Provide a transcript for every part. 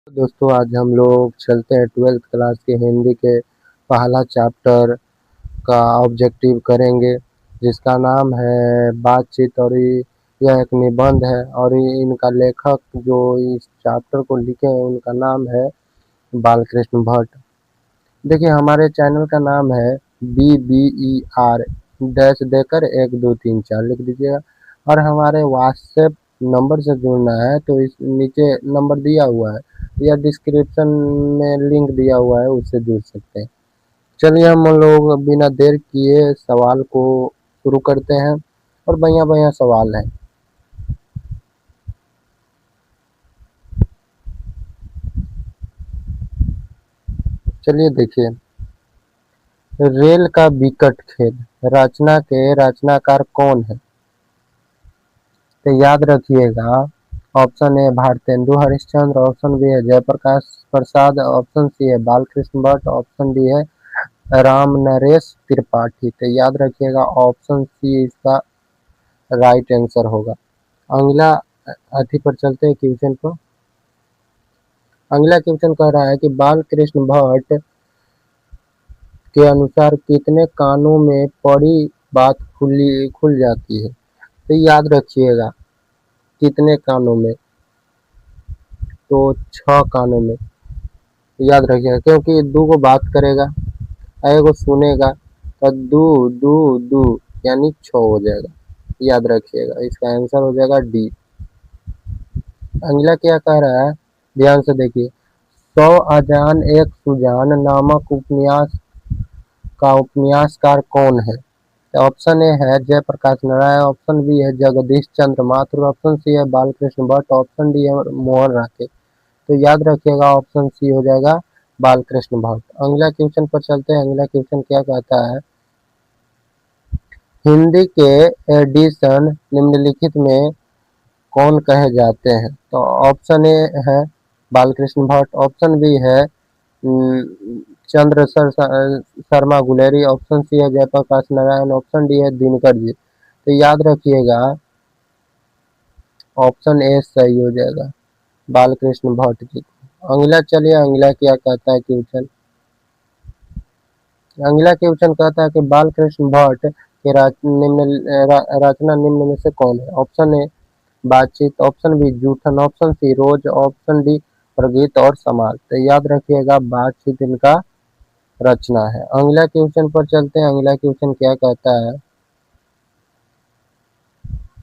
दोस्तों आज हम लोग चलते हैं 12th क्लास के हिंदी के पहला चैप्टर का ऑब्जेक्टिव करेंगे जिसका नाम है बातचीत। और यह एक निबंध है और इनका लेखक जो इस चैप्टर को लिखे हैं उनका नाम है बालकृष्ण भट्ट। देखिए हमारे चैनल का नाम है BBER डैश देकर 1234 लिख दीजिएगा। और हमारे व्हाट्सएप नंबर से जुड़ना है तो इस नीचे नंबर दिया हुआ है या डिस्क्रिप्शन में लिंक दिया हुआ है, उससे जुड़ सकते हैं। चलिए हम लोग बिना देर किए सवाल को शुरू करते हैं और बढ़िया बढ़िया सवाल है। चलिए देखिए, रेल का विकट खेल रचना के रचनाकार कौन है? तो याद रखिएगा, option A Bharatendu Harishchandra, option B है जयप्रकाश प्रसाद, ऑप्शन सी है बालकृष्ण भट्ट, ऑप्शन डी है राम नरेश त्रिपाठी। तो याद रखिएगा ऑप्शन सी इसका राइट आंसर होगा। अगला अथी पर चलते हैं क्वेश्चन को। अगला क्वेश्चन कह रहा है कि बालकृष्ण भट्ट के अनुसार कितने कानों में पड़ी बात खुल जाती है? तो याद रखिएगा कितने कानों में, तो 6 कानों में। याद रखिएगा क्योंकि दो को बात करेगा, एगो सुनेगा तो दू दू दू यानी 6 हो जाएगा। याद रखिएगा इसका आंसर हो जाएगा डी। अगला क्या कह रहा है, ध्यान से देखिए। 100 अजान एक सुजान नामक उपन्यास का उपन्यासकार कौन है? ऑप्शन ए है जयप्रकाश नारायण, ऑप्शन बी है जगदीश चंद्र माथुर, ऑप्शन सी है बालकृष्ण भट्ट, ऑप्शन डी है मोहन राकेश। तो याद रखिएगा ऑप्शन सी हो जाएगा बालकृष्ण भट्ट। अगला क्वेश्चन पर चलते हैं। अगला क्वेश्चन क्या कहता है, हिंदी के एडिशन निम्नलिखित में कौन कहे जाते हैं? तो ऑप्शन ए है बालकृष्ण भट्ट, ऑप्शन बी है शर्मा गुलेरी, ऑप्शन सी है जयप्रकाश नारायण, ऑप्शन डी है दिनकर जी। तो याद रखिएगा ऑप्शन ए सही हो जाएगा, बालकृष्ण भट्ट जी। अगला चलिए, अगला क्या कहता है क्वेश्चन। अगला क्वेश्चन कहता है कि बालकृष्ण भट्ट के रचना निम्न में से कौन है? ऑप्शन ए बातचीत, ऑप्शन बी जूठन, ऑप्शन सी रोज, ऑप्शन डी प्रगीत और समाज। तो याद रखिएगा बातचीत इनका रचना है। अगला क्वेश्चन पर चलते हैं। अगला क्वेश्चन क्या कहता है,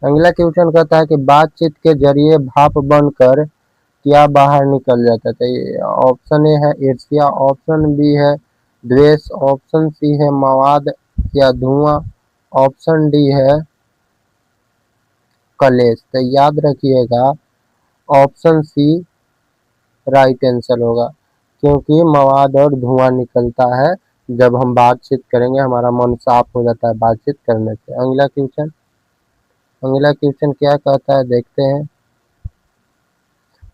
अगला क्वेश्चन कहता है कि बातचीत के जरिए भाप बनकर क्या बाहर निकल जाता है? तो ऑप्शन ए है ईर्ष्या, ऑप्शन बी है द्वेष, ऑप्शन सी है मवाद या धुआं, ऑप्शन डी है कलेश। तो याद रखिएगा ऑप्शन सी राइट आंसर होगा, क्योंकि मवाद और धुआं निकलता है जब हम बातचीत करेंगे, हमारा मन साफ हो जाता है बातचीत करने से। अगला क्वेश्चन, अगला क्वेश्चन क्या कहता है देखते हैं।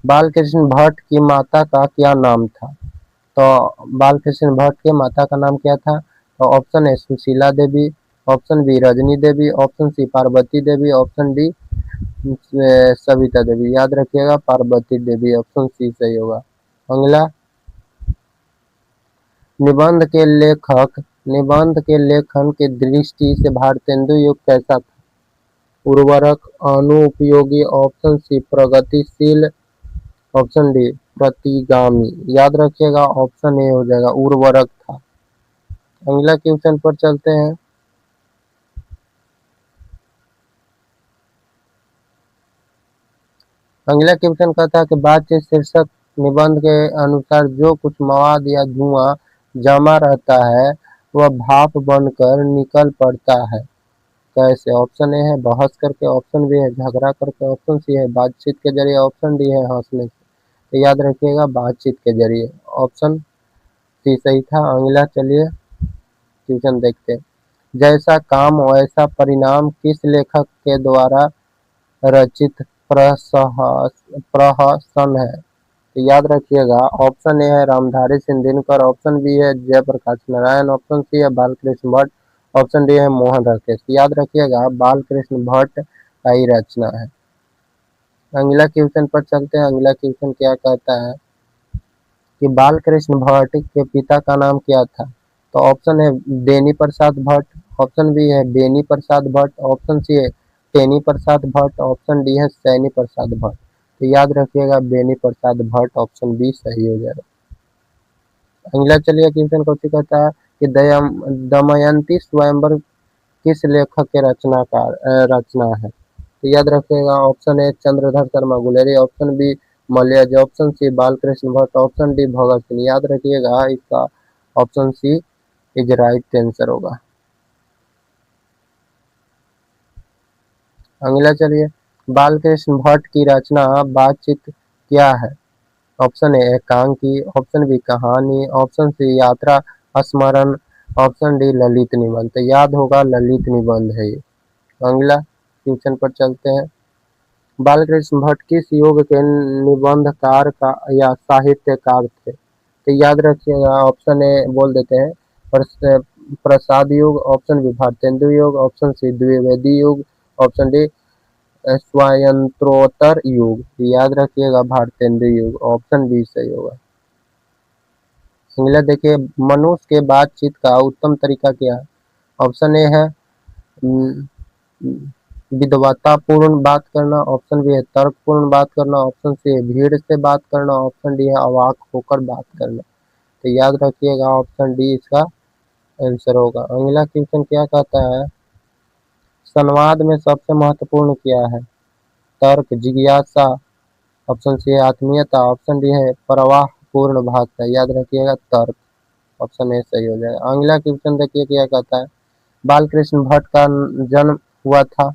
बालकृष्ण भट्ट की माता का क्या नाम था? तो बालकृष्ण भट्ट के माता का नाम क्या था? तो option A Sushila Devi, option B Rajni Devi, option C Parvati Devi, option D Savita Devi. याद रखिएगा पार्वती देवी, ऑप्शन सी सही होगा। अगला, निबंध के लेखक, निबंध के लेखन की दृष्टि से भारतेंदु युग कैसा था? उर्वरक, अनुपयोगी, ऑप्शन सी प्रगतिशील, ऑप्शन डी प्रतिगामी। याद रखिएगा ऑप्शन ए हो जाएगा उर्वरक था। अगला क्वेश्चन पर चलते हैं। अगला क्वेश्चन कहता है कि बातचीत शीर्षक निबंध के अनुसार जो कुछ मवाद या धुआं जमा रहता है वह भाप बनकर निकल पड़ता है, कैसे? ऑप्शन ए है बहस करके, ऑप्शन बी है झगड़ा करके, ऑप्शन सी है बातचीत के जरिए, ऑप्शन डी है हंसने से। तो याद रखिएगा बातचीत के जरिए, ऑप्शन सी सही था। अगला चलिए क्वेश्चन देखते हैं। जैसा काम वैसा परिणाम किस लेखक के द्वारा रचित प्रहसन है? तो याद रखिएगा ऑप्शन ए है रामधारी सिंह दिनकर, ऑप्शन बी है जयप्रकाश नारायण, ऑप्शन सी है बालकृष्ण भट्ट, ऑप्शन डी है मोहन राकेश। याद रखिएगा बालकृष्ण भट्ट का ही रचना है। अगला क्वेश्चन पर चलते हैं। अगला क्वेश्चन क्या कहता है, कि बाल कृष्ण भट्ट के पिता का नाम क्या था? तो ऑप्शन है बेनी प्रसाद भट्ट, ऑप्शन बी है बेनी प्रसाद भट्ट, ऑप्शन सी है तेनी प्रसाद भट्ट, ऑप्शन डी है सैनी प्रसाद भट्ट। तो याद रखिएगा बेनी प्रसाद भट्ट, ऑप्शन बी सही हो जाएगा। अगला चलिए क्वेश्चन क्वेश्चन कहता है कि दमयंती स्वयंवर किस लेखक के रचना है? तो याद रखिएगा option A Chandradhar Sharma Guleri, option B Malayaj, option C Balkrishna Bhatt, option D Bhagat Singh. याद रखिएगा इसका option C is right answer होगा। अगला चलिए बालकृष्ण भट्ट की रचना बातचीत क्या है? ऑप्शन ए एकांकी, ऑप्शन बी कहानी, ऑप्शन सी यात्रा स्मरण, ऑप्शन डी ललित निबंध। तो याद होगा ललित निबंध है ये। अगला क्वेश्चन पर चलते हैं। बालकृष्ण भट्ट किस युग के निबंधकार का या साहित्यकार थे? तो याद रखिएगा ऑप्शन ए बोल देते हैं प्रसाद युग, ऑप्शन बी भारतेंदु युग, ऑप्शन सी द्विवेदी युग, ऑप्शन डी स्वायंत्रोत्तर युग। याद रखिएगा भारतेंदु युग, ऑप्शन बी सही होगा। अगला देखिए मनुष्य के बातचीत का उत्तम तरीका क्या है? ऑप्शन ए है विद्वतापूर्ण बात करना, ऑप्शन बी है तर्कपूर्ण बात करना, ऑप्शन सी है भीड़ से बात करना, ऑप्शन डी है अवाक होकर बात करना। तो याद रखिएगा ऑप्शन डी इसका आंसर होगा। अगला क्वेश्चन क्या कहता है संवाद में सबसे महत्वपूर्ण क्या है? तर्क, जिज्ञासा, ऑप्शन सी है आत्मीयता, ऑप्शन डी है प्रवाह पूर्ण भाषा। याद रखिएगा तर्क, ऑप्शन ए सही हो जाएगा। अगला क्वेश्चन देखिए क्या कहता है बालकृष्ण भट्ट का जन्म हुआ था,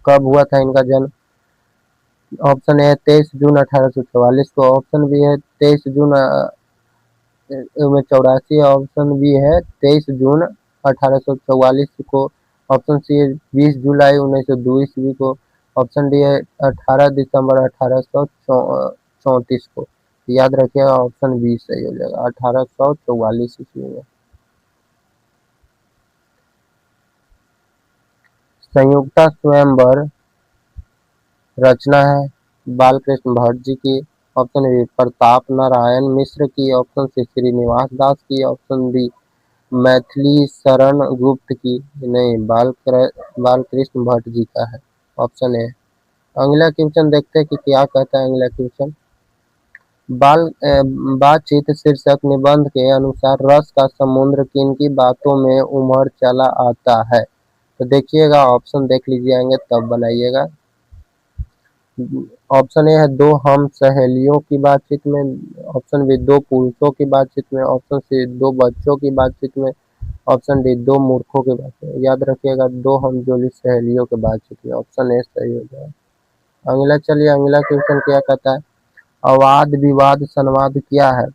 कब हुआ था इनका जन्म? ऑप्शन ए 23 जून 1844 को, ऑप्शन बी है 23 जून में 84, ऑप्शन बी है 23 जून 1844 को, ऑप्शन सी है 20 जुलाई 1902 ईस्वी को, ऑप्शन डी है 18 दिसंबर 1834 को। याद रखिएगा ऑप्शन बी सही हो जाएगा 1844 ईस्वी में। संयुक्ता स्वयंवर रचना है बालकृष्ण भट्ट जी की, ऑप्शन बी प्रताप नारायण मिश्र की, ऑप्शन सी श्रीनिवास दास की, ऑप्शन डी मैथिली शरण गुप्त की। नहीं, बालकृष्ण भट्ट जी का है, ऑप्शन ए। अगला क्वेश्चन देखते हैं कि क्या कहता है अगला क्वेश्चन। बातचीत शीर्षक निबंध के अनुसार रस का समुद्र किनकी बातों में उमड़ चला आता है? तो देखिएगा ऑप्शन देख लीजिएगा तब बनाइएगा। ऑप्शन ए है दो हम सहेलियों की बातचीत में, ऑप्शन बी दो पुरुषों की बातचीत में, ऑप्शन सी दो बच्चों की बातचीत में, ऑप्शन डी दो मूर्खों की बातचीत में। याद रखिएगा दो हमजोली सहेलियों की बातचीत में, ऑप्शन ए सही हो जाए। अगला चलिए अगला क्वेश्चन क्या कहता है अवाद विवाद संवाद क्या है?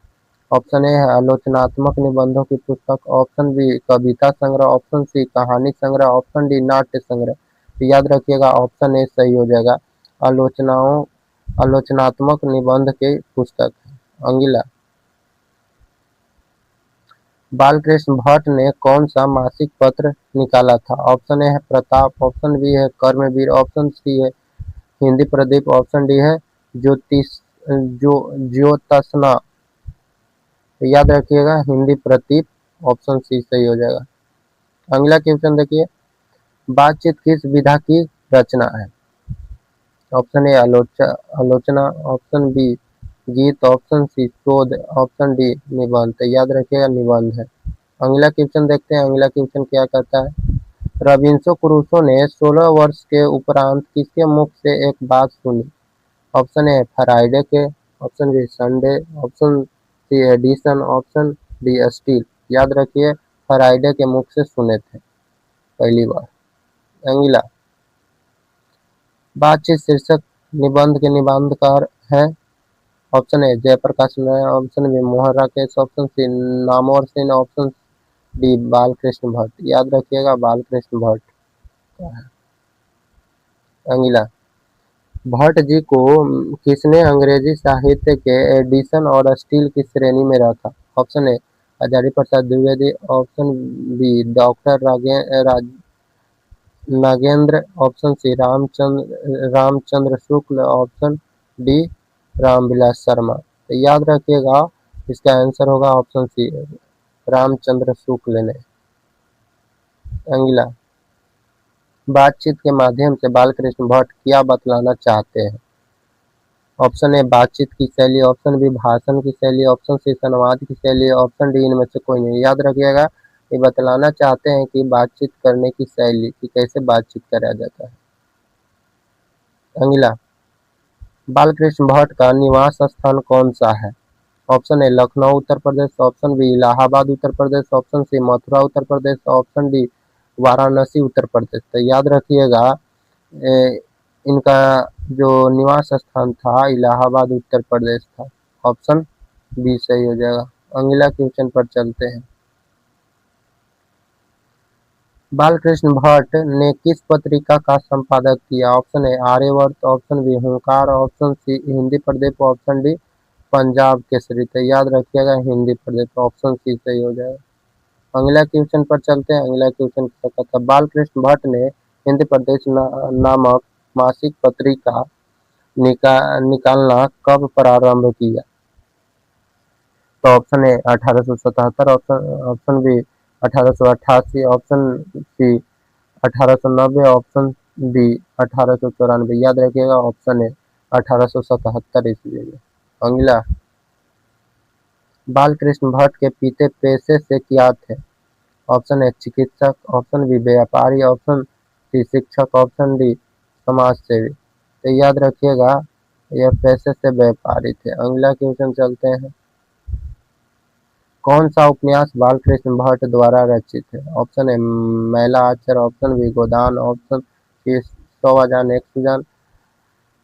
ऑप्शन ए है आलोचनात्मक निबंधों की पुस्तक, ऑप्शन बी कविता संग्रह, ऑप्शन सी कहानी संग्रह, ऑप्शन डी नाट्य संग्रह। तो याद रखिएगा ऑप्शन ए सही हो जाएगा आलोचनात्मक निबंध की पुस्तक। अगला बालकृष्ण भट्ट ने कौन सा मासिक पत्र निकाला था? ऑप्शन ए है प्रताप, ऑप्शन बी है कर्मवीर, ऑप्शन सी है हिंदी प्रदीप, ऑप्शन डी है ज्योत्सना। तो याद रखिएगा हिंदी प्रदीप, ऑप्शन सी सही हो जाएगा। अगला क्वेश्चन देखिए बातचीत किस विधा की रचना है? ऑप्शन ए आलोचना, ऑप्शन बी गीत, ऑप्शन सी शोध, ऑप्शन डी निबंध। तो याद रखिएगा निबंध है। अगला क्वेश्चन देखते हैं अगला क्वेश्चन क्या कहता है रॉबिन्सन क्रूसो ने 16 वर्ष के उपरांत किसके मुख से एक बात सुनी? ऑप्शन ए फ्राइडे के, option B Sunday, option C Addison, option D Steele. याद रखिए फ्राइडे के मुख से सुने थे पहली बार। अगला बातचीत शीर्षक निबंध के निबंधकार है? Option A Jayaprakash Narayan, option B Mohan Rakesh, option C Namvar Sen, option D Balkrishna Bhatt. याद रखिएगा बालकृष्ण भट्ट का है। अगला भट्ट जी को किसने अंग्रेजी साहित्य के एडिशन और स्टील की श्रेणी में रखा? Option A Hazari Prasad Dwivedi, option B doctor Nagendra, option C Ramchandra Shukla, option D Ramvilas Sharma. तो याद रखिएगा इसका आंसर होगा ऑप्शन सी, रामचंद्र शुक्ल ने। अगला, बातचीत के माध्यम से बालकृष्ण भट्ट क्या बतलाना चाहते हैं? ऑप्शन ए बातचीत की शैली, ऑप्शन बी भाषण की शैली, ऑप्शन सी संवाद की शैली, ऑप्शन डी इनमें से कोई नहीं। याद रखिएगा ये बतलाना चाहते हैं कि बातचीत करने की शैली, कि कैसे बातचीत करा जाता है। अगला, बालकृष्ण भट्ट का निवास स्थान कौन सा है? Option A Lucknow Uttar Pradesh, option B Allahabad Uttar Pradesh, option C Mathura Uttar Pradesh, option D Varanasi Uttar Pradesh. तो याद रखिएगा इनका जो निवास स्थान था इलाहाबाद उत्तर प्रदेश था। ऑप्शन बी सही हो जाएगा। अगला क्वेश्चन पर चलते हैं। बालकृष्ण भट्ट ने किस पत्रिका का संपादक किया? Option A Aryavart, option B Hunkar, option C Hindi Pradeep, option D Punjab Kesari. तो याद रखिएगा हिंदी प्रदीप, ऑप्शन सी सही हो जाएगा। अगला क्वेश्चन पर चलते हैं। अगला क्वेश्चन क्या कहता है? बालकृष्ण भट्ट ने हिंदी प्रदेश नामक मासिक पत्रिका निकालना कब प्रारंभ किया? तो option A 1877, option B 1888, option C 1890, option D 1894। याद रखिएगा ऑप्शन ए 1877 ईस्वी में। अगला, बालकृष्ण भट्ट के पिता पेशे से क्या थे? ऑप्शन ए चिकित्सक, ऑप्शन बी व्यापारी, ऑप्शन सी शिक्षक, ऑप्शन डी समाज सेवी। तो याद रखिएगा यह पेशे से व्यापारी थे। अगला क्वेश्चन चलते हैं। कौन सा उपन्यास बालकृष्ण भट्ट द्वारा रचित है? ऑप्शन ए मैला आचर, ऑप्शन बी गोदान, ऑप्शन सी 100 अजान एक सुजान,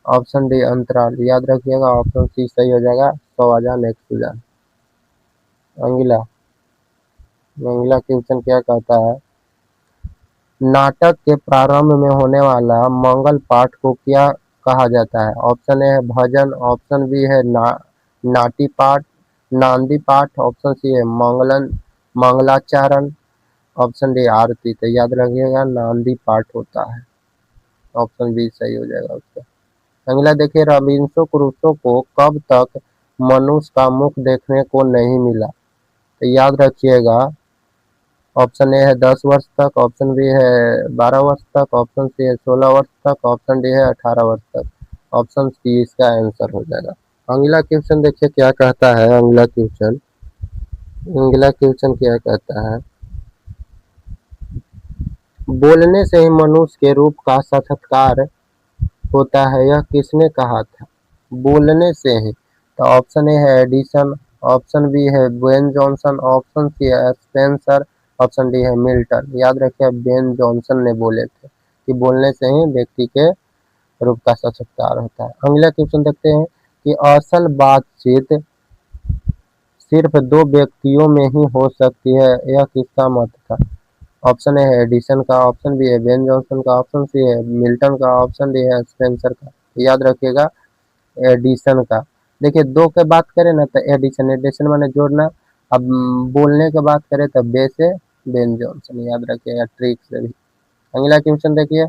ऑप्शन डी अंतराल। याद रखिएगा ऑप्शन सी सही हो जाएगा, 100 अजान एक सुजान। अगला क्वेश्चन क्या कहता है? नाटक के प्रारंभ में होने वाला मंगल पाठ को क्या कहा जाता है? ऑप्शन ए है भजन, ऑप्शन बी है नाटी पाठ, नांदी पाठ, ऑप्शन सी है मंगलाचारण, ऑप्शन डी आरती। तो याद रखिएगा नांदी पाठ होता है, ऑप्शन बी सही हो जाएगा उसका। अगला देखिए, रॉबिन्सन क्रूसो को कब तक मनुष्य का मुख देखने को नहीं मिला? तो याद रखिएगा ऑप्शन ए है 10 वर्ष तक, ऑप्शन बी है 12 वर्ष तक, ऑप्शन सी है 16 वर्ष तक, ऑप्शन डी है 18 वर्ष तक, ऑप्शन सी इसका आंसर हो जाएगा। अगला क्वेश्चन देखिए क्या कहता है। अगला क्वेश्चन क्या कहता है? बोलने से ही मनुष्य के रूप का साक्षात्कार होता है, यह किसने कहा था? बोलने से ही। तो ऑप्शन ए है एडिसन, ऑप्शन बी है बेन जॉनसन, ऑप्शन सी है स्पेंसर, ऑप्शन डी है मिल्टन। याद रखिए बेन जॉनसन ने बोले थे कि बोलने से ही व्यक्ति के रूप का साक्षात्कार होता है। अगला क्वेश्चन देखते हैं कि असल बातचीत सिर्फ दो व्यक्तियों में ही हो सकती है, यह किसका मत था? ऑप्शन ए है एडिसन का, ऑप्शन बी है बेन जॉनसन का, ऑप्शन सी है मिल्टन का, ऑप्शन डी है स्पेंसर का। याद रखिएगा एडिसन का। देखिए दो के बात करें ना तो एडिशन माने जोड़ना, अब बोलने के बात करें तो बे से बेन जॉनसन। याद रखिएगा ट्रिक से भी। अगला क्वेश्चन देखिए,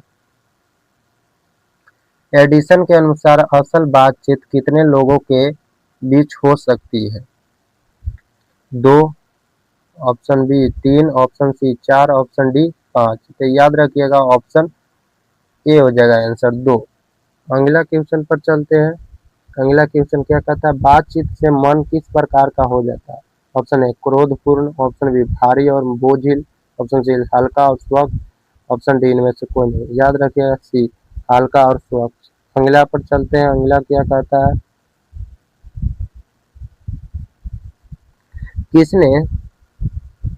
एडिसन के अनुसार असल बातचीत कितने लोगों के बीच हो सकती है? 2, option B 3, option C 4, option D 5। तो याद रखिएगा ऑप्शन ए हो जाएगा आंसर 2। अगला क्वेश्चन पर चलते हैं। अगला क्वेश्चन क्या कहता है? बातचीत से मन किस प्रकार का हो जाता है? ऑप्शन ए क्रोधपूर्ण, ऑप्शन बी भारी और बोझिल, ऑप्शन सी हल्का और स्वच्छ, ऑप्शन डी इनमें से कोई नहीं। याद रखिएगा सी हल्का और स्वच्छ। अगला पर चलते हैं। अगला क्या कहता है?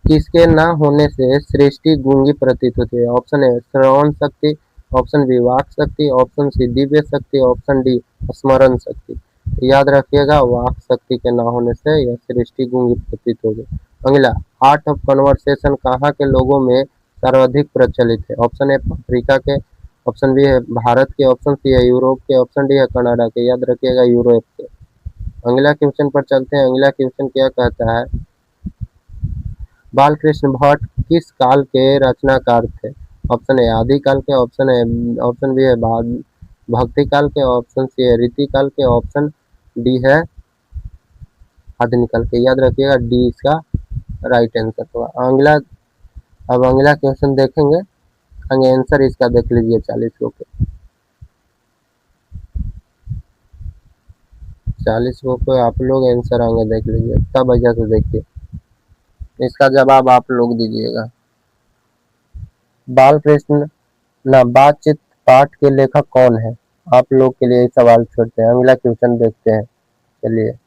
किसके न होने से सृष्टि गूंगी प्रतीत होती है? ऑप्शन ए श्रवण शक्ति, ऑप्शन बी वाक शक्ति, ऑप्शन सी दिव्य शक्ति, ऑप्शन डी स्मरण शक्ति। याद रखिएगा वाक शक्ति के न होने से यह सृष्टि गूंगी प्रतीत होगी। अगला, आर्ट ऑफ कन्वर्सेशन कहाँ के लोगों में सर्वाधिक प्रचलित है? ऑप्शन ए अफ्रीका के, ऑप्शन बी है भारत के, ऑप्शन सी है यूरोप के, ऑप्शन डी है कनाडा के। याद रखिएगा यूरोप के। अगला क्वेश्चन पर चलते हैं। अगला क्वेश्चन क्या कहता है? बालकृष्ण भट्ट किस काल के रचनाकार थे? ऑप्शन ए आदिकाल के, ऑप्शन बी है भक्ति काल के, ऑप्शन सी है रीति काल के, ऑप्शन डी है हाथ निकल के। याद रखिएगा डी इसका राइट आंसर होगा। अगला, अब अगला क्वेश्चन देखेंगे, आगे आंसर इसका देख लीजिए 40 गो के। 40 गो पे आप लोग आंसर आगे देख लीजिए, तब वजह से देखिए इसका जवाब आप लोग दीजिएगा। बाल कृष्ण ना बातचीत पाठ के लेखक कौन है? आप लोग के लिए सवाल छोड़ते हैं, अगला क्वेश्चन देखते हैं। चलिए,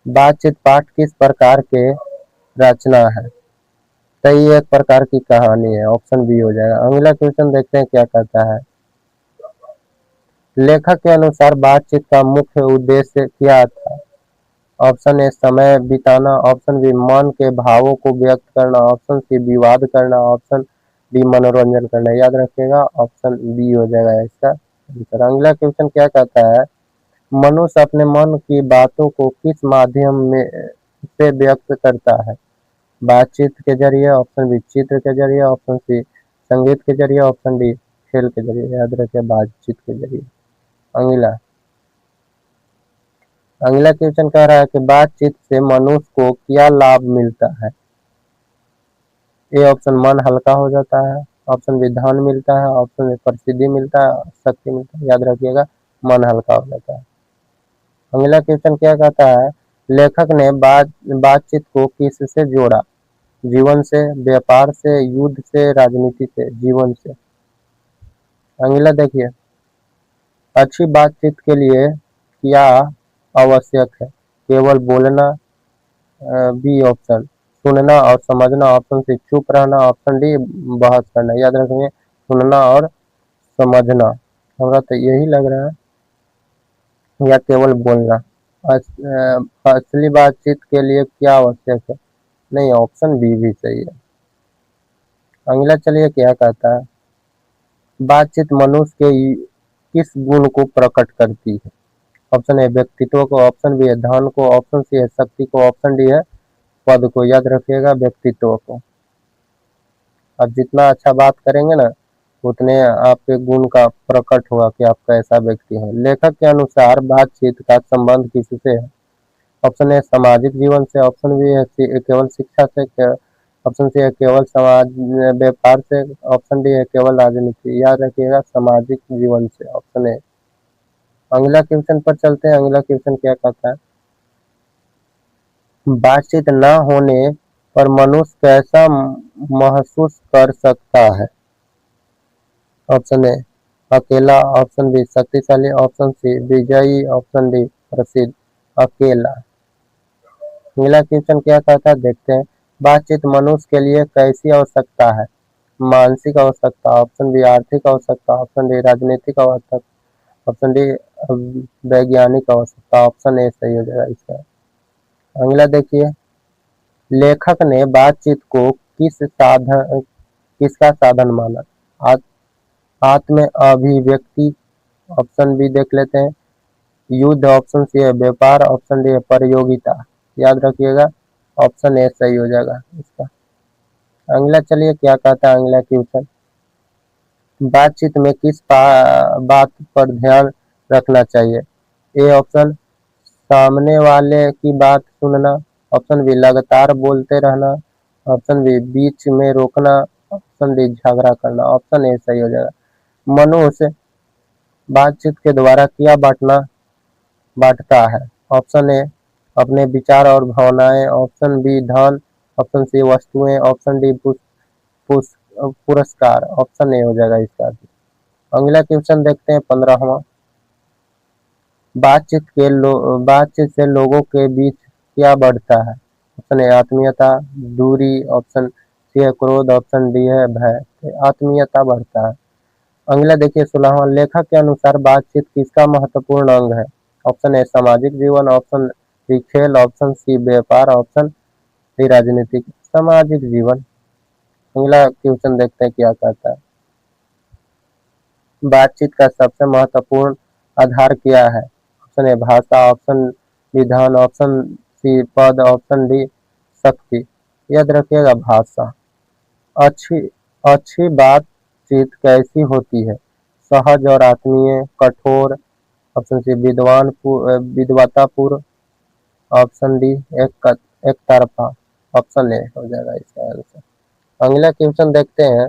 बातचीत पाठ किस प्रकार के रचना है? तो ये एक प्रकार की कहानी है, ऑप्शन बी हो जाएगा। अगला क्वेश्चन देखते हैं क्या कहता है। लेखक के अनुसार बातचीत का मुख्य उद्देश्य क्या था? ऑप्शन ए समय बिताना, ऑप्शन बी मन के भावों को व्यक्त करना, ऑप्शन सी विवाद करना, ऑप्शन डी मनोरंजन करना। याद रखिएगा ऑप्शन बी हो जाएगा इसका आंसर। अगला क्वेश्चन क्या कहता है, मनुष्य अपने मन की बातों को किस माध्यम में से व्यक्त करता है? बातचीत के जरिए, ऑप्शन बी चित्र के जरिए, ऑप्शन सी संगीत के जरिए, ऑप्शन डी खेल के जरिए। याद रखिए बातचीत के जरिए। अगला अगला क्वेश्चन कह रहा है कि बातचीत से मनुष्य को क्या लाभ मिलता है? ए ऑप्शन मन हल्का हो जाता है, ऑप्शन बी धन मिलता है, ऑप्शन बी प्रसिद्धि मिलता है, शक्ति मिलता है। याद रखिएगा मन हल्का हो जाता है। अगला क्वेश्चन क्या कहता है, लेखक ने बातचीत को किससे जोड़ा? जीवन से, व्यापार से, युद्ध से, राजनीति से? जीवन से। अगला देखिए, अच्छी बातचीत के लिए क्या आवश्यक है? केवल बोलना, बी ऑप्शन सुनना और समझना, ऑप्शन सी चुप रहना, ऑप्शन डी बहस करना। याद रखेंगे सुनना और समझना। होगा तो यही लग रहा है, या केवल बोलना। असली बातचीत के लिए क्या आवश्यक है? नहीं, ऑप्शन बी भी सही है। अगला चलिए क्या कहता है, बातचीत मनुष्य के किस गुण को प्रकट करती है? ऑप्शन ए व्यक्तित्व को, ऑप्शन बी है धन को, ऑप्शन सी है शक्ति को, ऑप्शन डी है पद को। याद रखिएगा व्यक्तित्व को। आप जितना अच्छा बात करेंगे ना, उतने आपके गुण का प्रकट होगा कि आप कैसा व्यक्ति है। लेखक के अनुसार बातचीत का संबंध किससे है? ऑप्शन ए सामाजिक जीवन से, ऑप्शन बी है केवल शिक्षा से, ऑप्शन सी है केवल समाज व्यापार से, ऑप्शन डी है केवल राजनीति। याद रखिएगा सामाजिक जीवन से, ऑप्शन ए। अगला क्वेश्चन पर चलते हैं। अगला क्वेश्चन क्या कहता है, बातचीत न होने पर मनुष्य कैसा महसूस कर सकता है? ऑप्शन ए अकेला, ऑप्शन बी शक्तिशाली, ऑप्शन सी विजयी, ऑप्शन डी प्रसिद्ध। अकेला। अगला क्वेश्चन क्या कहता है देखते हैं, बातचीत मनुष्य के लिए कैसी आवश्यकता है? मानसिक आवश्यकता, ऑप्शन बी आर्थिक आवश्यकता, ऑप्शन डी राजनीतिक आवश्यकता, ऑप्शन डी वैज्ञानिक आवश्यकता। ऑप्शन ए सही हो जाएगा इसका। अगला देखिए, लेखक ने बातचीत को किसका साधन माना? आत्म अभिव्यक्ति, ऑप्शन बी देख लेते हैं युद्ध, ऑप्शन सी है व्यापार, ऑप्शन डी है प्रतियोगिता। याद रखिएगा ऑप्शन ए सही हो जाएगा इसका। अगला चलिए क्या कहता है अगला क्वेश्चन, बातचीत में किस बात पर ध्यान रखना चाहिए? ए ऑप्शन सामने वाले की बात सुनना, ऑप्शन बी लगातार बोलते रहना, ऑप्शन बी बीच में रोकना, ऑप्शन डी झगड़ा करना। ऑप्शन ए सही हो जाएगा। मनुष्य बातचीत के द्वारा क्या बांटता है? ऑप्शन ए अपने विचार और भावनाएं, ऑप्शन बी धन, ऑप्शन सी वस्तुएं, ऑप्शन डी पुरस्कार। ऑप्शन ए हो जाएगा इसका। अगला क्वेश्चन देखते हैं 15वां, बातचीत से लोगों के बीच क्या बढ़ता है? ऑप्शन ए आत्मीयता, दूरी, ऑप्शन सी है क्रोध, ऑप्शन डी है भय। आत्मीयता बढ़ता है। अगला देखिए 16वां, लेखक के अनुसार बातचीत किसका महत्वपूर्ण अंग है? ऑप्शन ए सामाजिक जीवन, ऑप्शन बी खेल, ऑप्शन सी व्यापार, ऑप्शन डी राजनीतिक। सामाजिक जीवन। अगला क्वेश्चन देखते हैं क्या कहता है, बातचीत का सबसे महत्वपूर्ण आधार क्या है? ऑप्शन ए भाषा, ऑप्शन बी धन, ऑप्शन सी पद, ऑप्शन डी शक्ति। याद रखिएगा भाषा। अच्छी अच्छी बातचीत कैसी होती है? सहज और आत्मीय, कठोर, ऑप्शन सी विद्वतापूर्ण, ऑप्शन डी एक तरफा। ऑप्शन ए हो जाएगा इसका आंसर। अगला क्वेश्चन देखते हैं।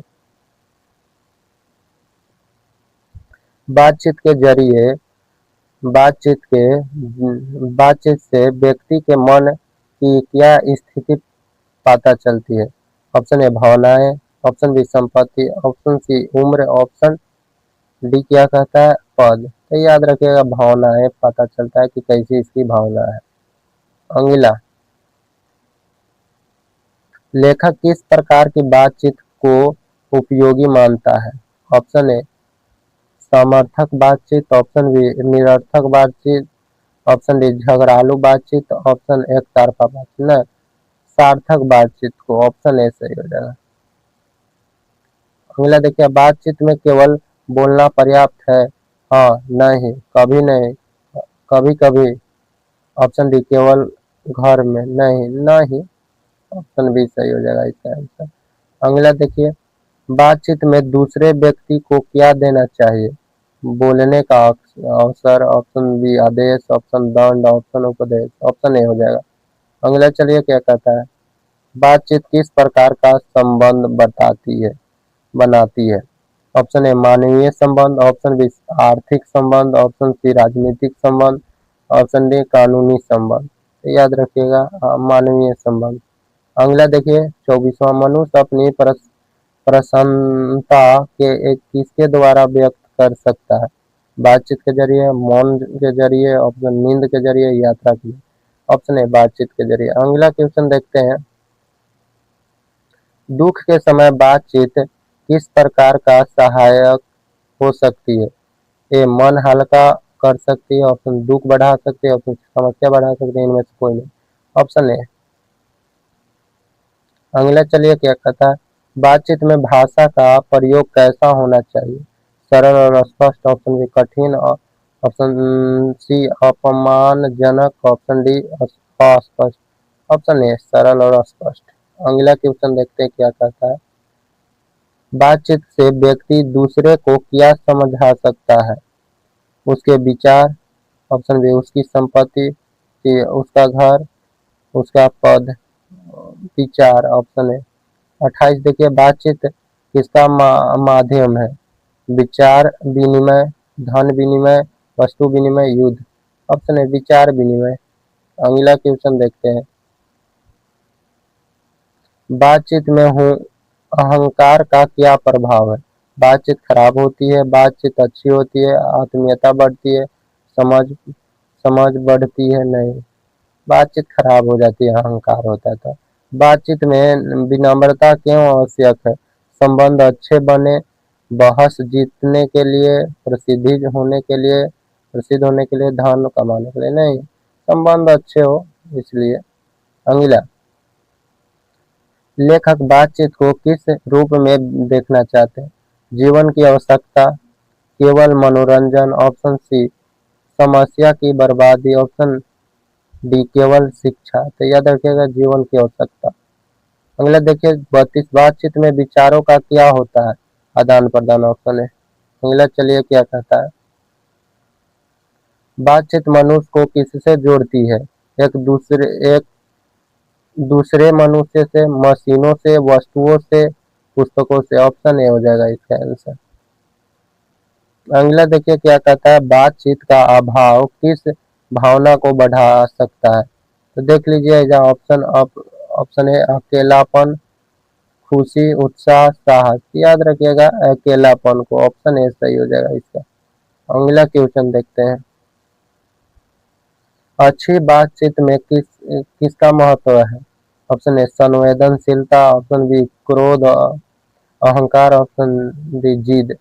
बातचीत के जरिए बातचीत के बातचीत से व्यक्ति के मन की क्या स्थिति पता चलती है? ऑप्शन ए भावनाएं, ऑप्शन बी संपत्ति, ऑप्शन सी उम्र, ऑप्शन डी क्या कहता है पद। तो याद रखिएगा भावनाएं पता चलता है कि कैसी इसकी भावना है। अगला, लेखक किस प्रकार की बातचीत को उपयोगी मानता है? ऑप्शन ए समर्थक बातचीत, ऑप्शन बी निरर्थक बातचीत, ऑप्शन डी झगड़ालू बातचीत, ऑप्शन एक तरफा बातचीत न सार्थक बातचीत को। ऑप्शन ए सही हो जाएगा। अगला देखिए, बातचीत में केवल बोलना पर्याप्त है? हाँ, नहीं, कभी नहीं, कभी कभी। ऑप्शन डी केवल घर में, नहीं, नहीं। ऑप्शन बी सही हो जाएगा इसका आंसर। अगला देखिए, बातचीत में दूसरे व्यक्ति को क्या देना चाहिए? बोलने का अवसर, ऑप्शन बी आदेश, ऑप्शन दंड, ऑप्शन उपदेश। ऑप्शन ए हो जाएगा। अगला चलिए क्या कहता है, बातचीत किस प्रकार का संबंध बनाती है? ऑप्शन ए मानवीय संबंध, ऑप्शन बी आर्थिक संबंध, ऑप्शन सी राजनीतिक संबंध, ऑप्शन डी कानूनी संबंध। तो याद रखिएगा मानवीय संबंध। अगला देखिए 24वां, मनुष्य अपनी प्रसन्नता के एक किसके द्वारा व्यक्त कर सकता है? बातचीत के जरिए, मौन के जरिए, ऑप्शन नींद के जरिए, यात्रा के लिए। ऑप्शन ए बातचीत के जरिए। अगला क्वेश्चन देखते हैं, दुख के समय बातचीत किस प्रकार का सहायक हो सकती है? ए मन हल्का कर सकती है, ऑप्शन दुख बढ़ा सकती है, ऑप्शन समस्या बढ़ा सकती है, इनमें से कोई नहीं। Option A. अगला चलिए क्या कहता है, बातचीत में भाषा का प्रयोग कैसा होना चाहिए? सरल और स्पष्ट, ऑप्शन बी कठिन, ऑप्शन सी अपमानजनक, ऑप्शन डी अस्पष्ट। ऑप्शन ए सरल और स्पष्ट। अगला क्वेश्चन देखते हैं क्या कहता है, बातचीत से व्यक्ति दूसरे को क्या समझा सकता है? उसके विचार, ऑप्शन बी उसकी संपत्ति, सी उसका घर, उसका पद। विचार, ऑप्शन है 28। देखिए, बातचीत किसका माध्यम है? विचार विनिमय, धन विनिमय, वस्तु विनिमय, युद्ध। ऑप्शन है विचार विनिमय। अगला क्वेश्चन देखते हैं, बातचीत में हूँ अहंकार का क्या प्रभाव है? बातचीत खराब होती है, बातचीत अच्छी होती है, आत्मीयता बढ़ती है, समझ समझ बढ़ती है, नहीं, बातचीत खराब हो जाती है, अहंकार होता था। बातचीत में विनम्रता क्यों आवश्यक है? संबंध अच्छे बने, बहस जीतने के लिए, प्रसिद्ध होने के लिए, धन कमाने के लिए नहीं, संबंध अच्छे हो इसलिए। अगला, लेखक बातचीत को किस रूप में देखना चाहते हैं? जीवन की आवश्यकता, केवल मनोरंजन, ऑप्शन सी समस्या की बर्बादी, ऑप्शन डी केवल शिक्षा। तो याद रखिएगा जीवन की आवश्यकता। अगला देखिए 32, बातचीत में विचारों का क्या होता है? आदान प्रदान, ऑप्शन है। अगला चलिए क्या कहता है, बातचीत मनुष्य को किससे जोड़ती है? एक दूसरे मनुष्य से, मशीनों से, वस्तुओं से, पुस्तकों से। ऑप्शन ए हो जाएगा इसका आंसर। अगला देखिए क्या कहता है, बातचीत का अभाव किस भावना को बढ़ा सकता है? तो देख लीजिए जहाँ ऑप्शन है अकेलापन, खुशी, उत्साह, साहस। याद रखिएगा अकेलापन को। ऑप्शन ए सही हो जाएगा इसका। अगला क्वेश्चन देखते हैं, अच्छी बातचीत में किसका महत्व है? ऑप्शन ए संवेदनशीलता, ऑप्शन बी क्रोध, अहंकार, ऑप्शन डी जिद।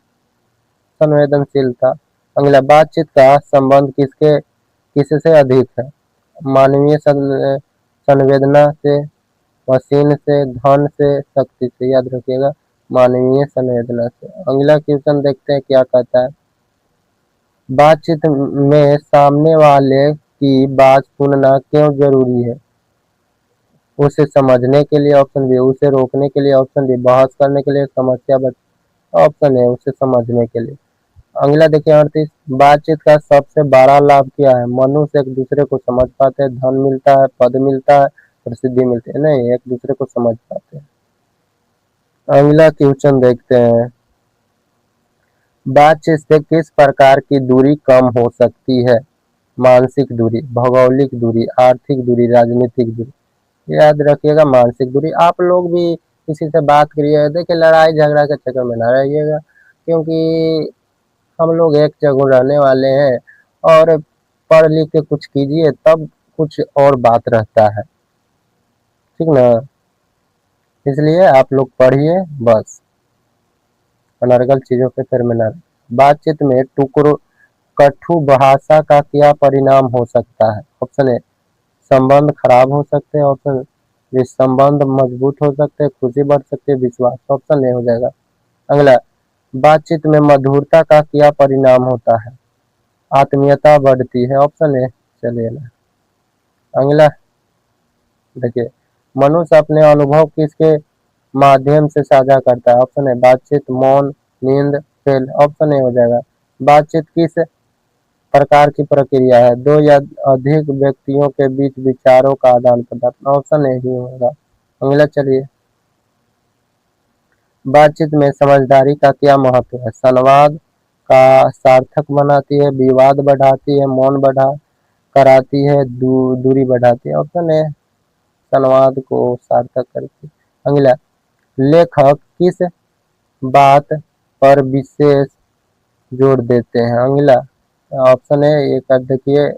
संवेदनशीलता। अगला, बातचीत का संबंध किससे अधिक है? मानवीय संवेदना से, मशीन से, धन से, शक्ति से। याद रखिएगा मानवीय संवेदना से। अगला क्वेश्चन देखते हैं क्या कहता है, बातचीत में सामने वाले की बात सुनना क्यों जरूरी है? उसे समझने के लिए, ऑप्शन बी उसे रोकने के लिए, ऑप्शन डी बहस करने के लिए, समस्या बच। ऑप्शन है उसे समझने के लिए। अगला देखिए 38, बातचीत का सबसे बड़ा लाभ क्या है? मनुष्य एक दूसरे को समझ पाते हैं, धन मिलता है, पद मिलता है, प्रसिद्धि मिलती है। नहीं, एक दूसरे को समझ पाते हैं। अगला क्वेश्चन देखते हैं, बातचीत से किस प्रकार की दूरी कम हो सकती है? मानसिक दूरी, भौगोलिक दूरी, आर्थिक दूरी, राजनीतिक दूरी। याद रखिएगा मानसिक दूरी। आप लोग भी किसी से बात करिए, देखिए लड़ाई झगड़ा के चक्कर में ना रहिएगा, क्योंकि हम लोग एक जगह रहने वाले हैं, और पढ़ लिख के कुछ कीजिए तब कुछ और बात रहता है, ठीक ना। इसलिए आप लोग पढ़िए बस, अनर्गल चीजों के फिर में ना रहें। बातचीत में टुकड़ों कटु भाषा का क्या परिणाम हो सकता है? ऑप्शन ए, संबंध खराब हो सकते हैं। ऑप्शन बी, संबंध मजबूत हो सकते हैं, खुशी बढ़ सकती है, विश्वास। ऑप्शन ए हो जाएगा। अगला, बातचीत में मधुरता का क्या परिणाम होता है? आत्मीयता बढ़ती है। ऑप्शन ए। चलिए ना, अगला देखिए, मनुष्य अपने अनुभव किसके माध्यम से साझा करता है? ऑप्शन है बातचीत, मौन, नींद, खेल। ऑप्शन ए हो जाएगा। बातचीत किस प्रकार की प्रक्रिया है? दो या अधिक व्यक्तियों के बीच विचारों का आदान प्रदान। ऑप्शन ए ही होगा। अगला चलिए, बातचीत में समझदारी का क्या महत्व है? संवाद का सार्थक बनाती है, विवाद बढ़ाती है, मौन बढ़ा कराती है, दूरी बढ़ाती है। ऑप्शन ए, संवाद को सार्थक करती है। अगला, लेखक किस बात पर विशेष जोर देते हैं? अगला ऑप्शन है, एक देखिए,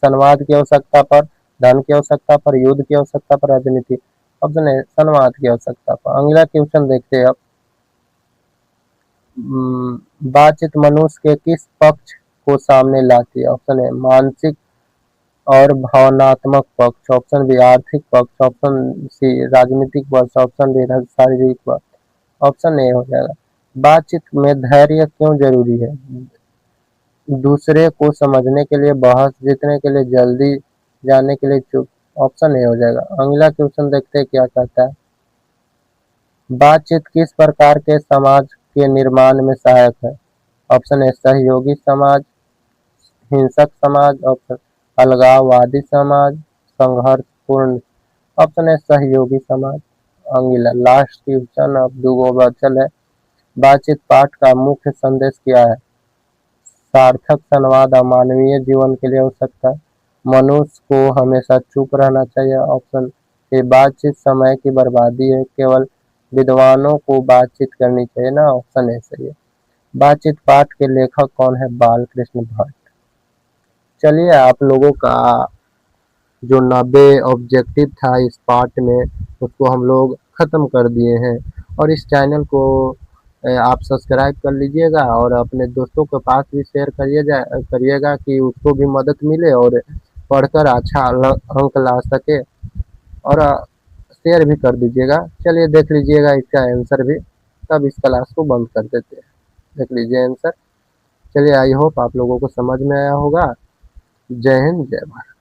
संवाद की आवश्यकता पर, धन की आवश्यकता पर, युद्ध की आवश्यकता पर, राजनीति। ऑप्शन है संवाद की आवश्यकता पर। अगला क्वेश्चन देखते हैं अब, बातचीत मनुष्य के किस पक्ष को सामने लाती है? ऑप्शन है मानसिक और भावनात्मक पक्ष। ऑप्शन बी, आर्थिक पक्ष। ऑप्शन सी, राजनीतिक पक्ष। ऑप्शन डी, शारीरिक पक्ष। ऑप्शन ए हो जाएगा। बातचीत में धैर्य क्यों जरूरी है? दूसरे को समझने के लिए, बहस जीतने के लिए, जल्दी जाने के लिए, चुप। ऑप्शन ए हो जाएगा। अगला क्वेश्चन देखते हैं क्या कहता है, बातचीत किस प्रकार के समाज के निर्माण में सहायक है? ऑप्शन ए, सहयोगी समाज, हिंसक समाज। ऑप्शन अलगाववादी समाज, संघर्षपूर्ण। ऑप्शन है सहयोगी समाज। अगला लास्ट क्वेश्चन, अब दो बचल है, बातचीत पाठ का मुख्य संदेश क्या है? सार्थक संवाद अमानवीय जीवन के लिए हो सकता है, मनुष्य को हमेशा चुप रहना चाहिए। ऑप्शन ए, बातचीत समय की बर्बादी है, केवल विद्वानों को बातचीत करनी चाहिए ना। ऑप्शन ए सही है। बातचीत पाठ के लेखक कौन है? बाल कृष्ण भट्ट। चलिए, आप लोगों का जो 90 ऑब्जेक्टिव था इस पार्ट में, उसको हम लोग ख़त्म कर दिए हैं। और इस चैनल को आप सब्सक्राइब कर लीजिएगा, और अपने दोस्तों के पास भी शेयर करिएगा कि उसको भी मदद मिले और पढ़कर अच्छा अंक ला सके। और शेयर भी कर दीजिएगा। चलिए देख लीजिएगा इसका आंसर भी, तब इस क्लास को बंद कर देते हैं। देख लीजिए आंसर। चलिए, आई होप आप लोगों को समझ में आया होगा। जय हिंद, जय भारत।